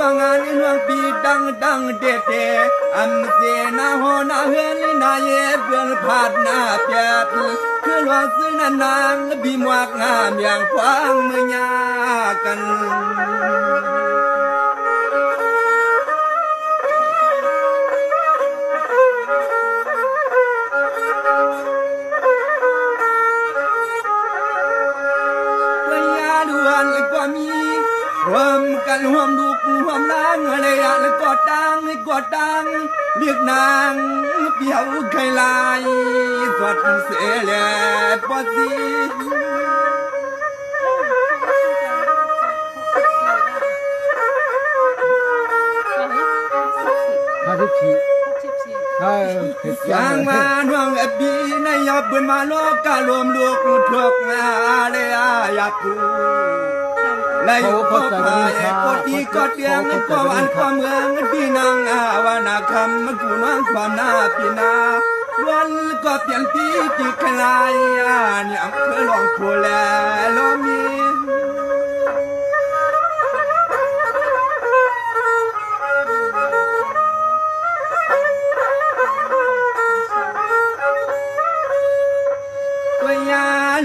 วงงานนวงปีดังเด็ดอันเสนาหอนาเฮลนาเยเบือนผาดนาเปียดคือหลวงซื้อนางบีมวกงามอย่างฟังเมือยากันรวมกันรวมลูกรวมนางอะไรแล้วก็ดังเรียกนางเปียวไข่ลายสดเสียแหล่ปอสีอย่างมาหน่วงบีในยาปืนมาโลการวมลูกทุกงาเลยอยากพูและอยู่พบไปกดดีกดเดียงก็วันความเมืองพี่นางวานาคำกูน้องความหน้าพี่นาวันก็เปลี่ยนพี่คลายเนี่ยเพื่อลองพูแลลมี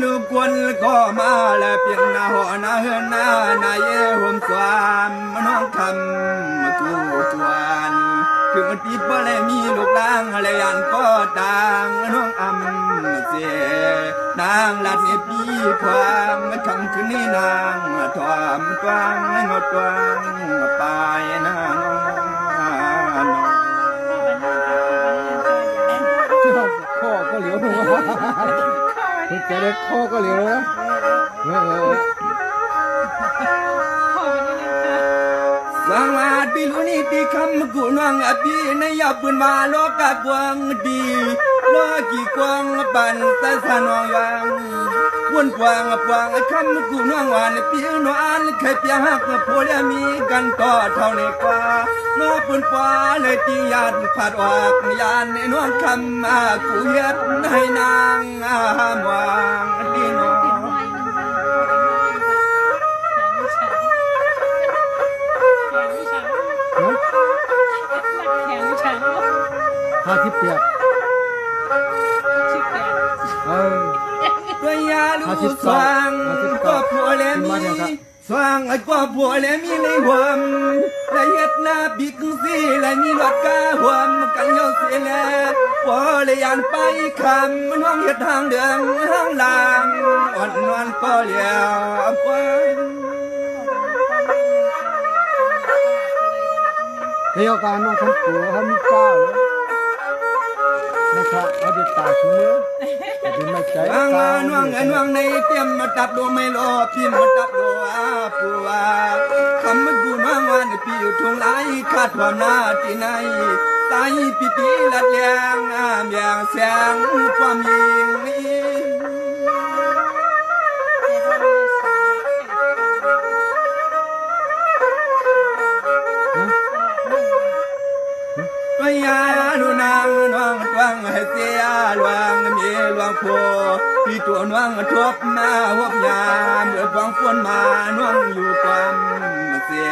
ลูกวนก็มาแล้วเปลี่ยนหน้าหัวหน้าเฮือนหน้านายห่มสวามน้องคำกูจวนถึงตีบ่เลยมีลูกนางอะไรยันก็ต่างน้องอำเสียนางลัดเอปีความคำคืนนี้นางถอมกวางงดกวางปลายน้องข้อก็เหลียวหัวจะได้ข้อก็เหลียวนะสังอาปีลุนี่ตีคำกูน้องอปีในยาปืนมาโลกกวางดีโลกีกวางปันตะสนองยังวนกวางคำกูน้องวานปีนอนเคยเปียหักโพลมีกันต่อเท่าในกว่าน้อปืนฟ้าเลยตียานผัดออกยานในน้องคำกูเฮ็ดให้นางวางดีน้อง50 เปียกตัวยาลูกสว่างก็ผัวเลมีสว่างก็ผัวเลมีในหัวและเฮ็ดหน้าบิกสิและมีรถกาหัวกันเยาเสียแล้วพอเลยยานไปคำน้องเฮ็ดทางเดืองทางลางอ่อนนวลก็เลี้ยวไปเดี๋ยวการน้องคำปู่เขามีก้าวนะครับเขาจะตายชั่วโมงเป็นไม่ใจวางในเตรียมมาตับโดไม่รอพี่มาตับโดปัวคำมันกูน้องวันพี่อยู่ทงไหลขาดความหน้าที่ไหนตายปีละแรงอย่างแสงความยิงยาดูนางน้องตวังให้เสียหลวงมีหลวงโพที่ตัวน้องทบมาหัวยาเมื่อฟังฝนมาน้องอยู่ความเสีย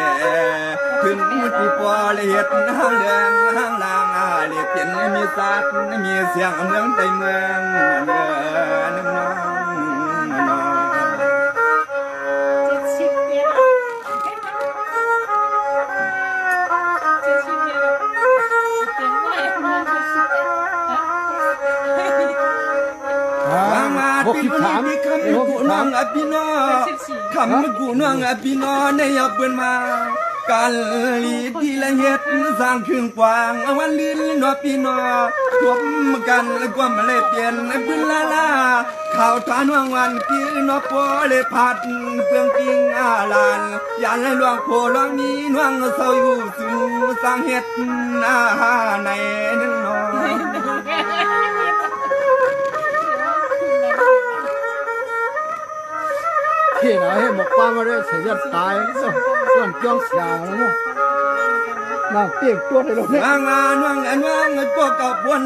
ถึงที่ปอเลยเหตุห้างเรืองห้างลางเรียกเปลี่ยนมีสัตว์มีเสียงเมืองใจเมืองเดินน้อง63คำกูน้องพี่น้องคำกูน้องพี่น้องในยาปืนมาการลีดีละเฮ็ดสร้างเครื่องกว้างวันลื่นน้อพี่น้องรวมกันความเลยเปลี่ยนปืนลาข่าวทานวันพี่น้องพอเลยผัดเปลืองกิ้งลานยันหลวงโพหลวงนี้น้องเศร้าอยู่สู่สร้างเฮ็ดในนั้นน้องที่ไหนให้หมกป้ามาได้เสียตายส่วนจ้องสาวแล้วน่าเตี้ยตัวเลยลูกเนี่ยงานว่างก็กับวน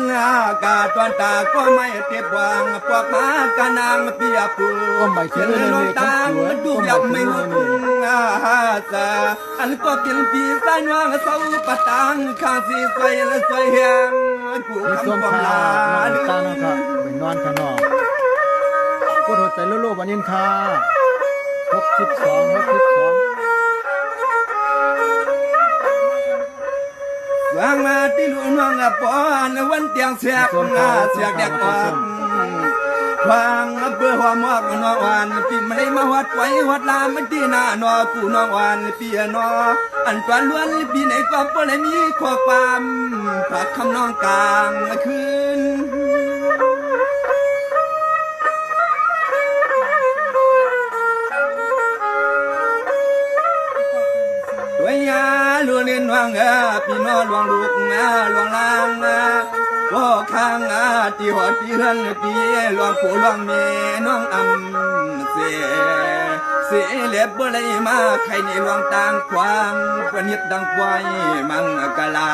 กาตอนตาก็ไม่เก็บวางพวกมากานางเปียปูก็ไม่เชื่อเลยลงตางดูยับไม่หุบ สาอันก็เป็นปีสายน้องเศร้าปะตังข้างสีสวยและสวยแหงกู มีส้ม คำความ ขาว ลา น้ำตาลนะครับไปนอนข้างนอกกดหัวใจโลๆวันนี้ค่ะ62 วางมาที่ลุงน้องปอนวันเตียงเสียกเสียกเด็กอ่อนวางเบื่อหัวมอกน้องวานปีไม่ได้มาวัดไว้วัดลามมันที่หน้านอกูน้องวานปีนออันตัวล้วนปีไหนก็บ่ได้มีข้อความฝากคำน้องกลางคืนด้วยยาลูเล่นวางพี่น้องหลวงลูกหลวงลางก็ข้างที่หอดที่เฮือนพี่หลวงปู่หลวงเมน้องอำเสียเล็บบ่ได้มาใครในหลวงต่างควางปนิดดังควายมังกะลา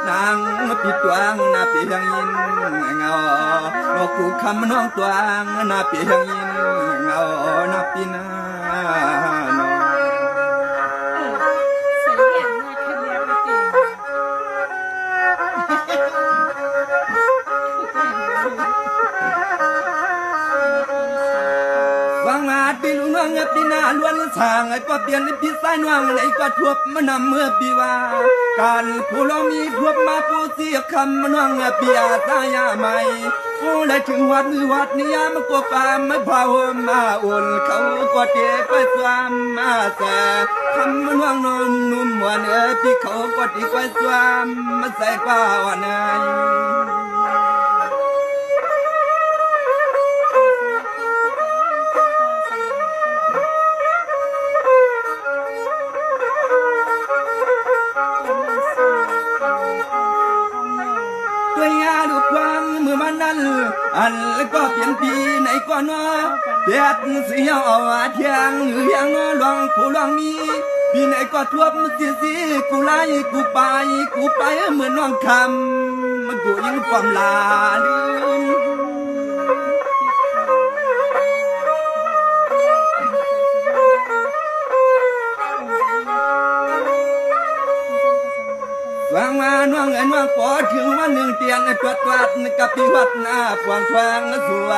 นางปิดตวงนาปียังยินเงาดอกกูคำน้องตวงนาปียังยินเงานาปีนา ปีลุงน้องปีหน้าล้วนสางไอ้ก็เปลี่ยนพี่สายน้องไอ้ก็ทวบมานำเมื่อปีว่าการผู้เรามีทวบมาผู้เสียคำน้องปีอาตายาใหม่ผู้ได้ถึงวัดนิยามก็ฟามไม่พาหัวมาอุ่นเขาก็เจ็บไปสวามมาแสคำน้องนอนนุ่มวันพี่เขาก็ตีไปสวามมาใส่กว่าวันไหนอันก็เปลี่ยนปีไหนก็นอเด็ดเสียเอาเทียงเลี้ยงนอหลวงผู้หลวงมีปีไหนก็ทวบสีกูไล่กูไปเหมือนน้องคำมันกูยิงความลาลืมวางมาน้องน้องปอถึงวันหนึ่งเตียนตรวจวัดกับปีวัดหน้าปวงทวงสัว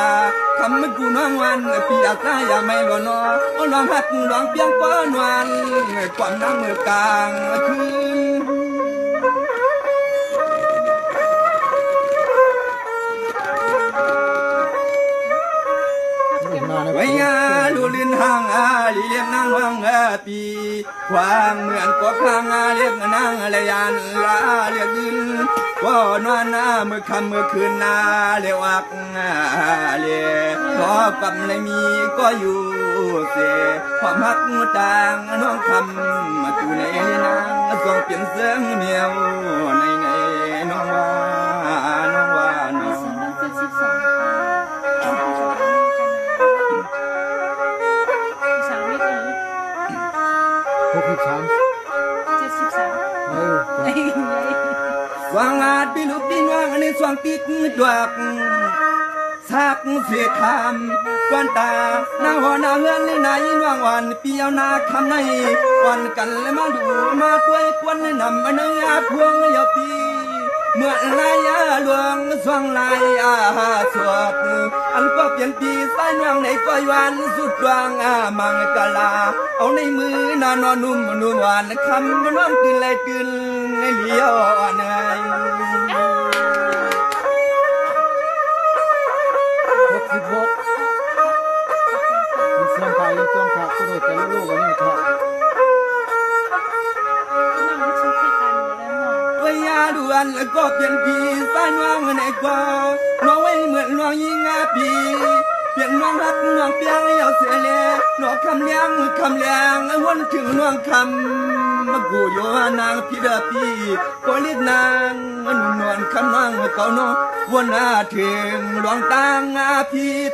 คำมันกูน้องวันปีอาตายาไม่หลอนอลองหักลองเพียงก้อนวันความน้ำมือกลางคืนไว้ยาลูลินห่างเลี้ยงนางวังปีควางเหมือนก็ข้างเรียกนางเลยยันลาเรียกดินก็นอนเมื่อค่ำเมื่อคืนนาเรียกวักเรียกพอกับไม่มีก็อยู่เสียความหักต่างน้องคำมาอยู่ในนางส่งเปลี่ยนเสียงเมียวในน้องว่าน้องว่าน้องวางอาดปีลูกปีนวางในสวงปีกดวกสักเสียคำก้อนตาหน้าหัวหน้าเฮือนในไหนวางวันเปียวนาคำในวันกันเลยมาดูมาตัวควนนำมาเนื้อพวงยาปีเมื่อลายหลวงสวงลายสวดอันก็เปลี่ยนปีสายนวงในก้อยวันสุดดวงมังกลาเอาในมือนอนนุ่มหวานคำน้องตื่นเลยตื่นในเลี้ยวใน66มีเสียงไทยเสียงขาดก็โดยแต่ลูกวันนี้ค่ะตัวยาด่วนแล้วก็เปลี่ยนปีสายน้องในกอน้องไว้เหมือนน้องยิงปีเปลี่ยนน้องรักน้องเปียงเอาเสียเลยน้องคำเลี้ยงวนถึงน้องคำมากูโยนางพี่เดปีปลิดนางนวลคำน้องเก่าน้องวนถึงหลวงตางพิษ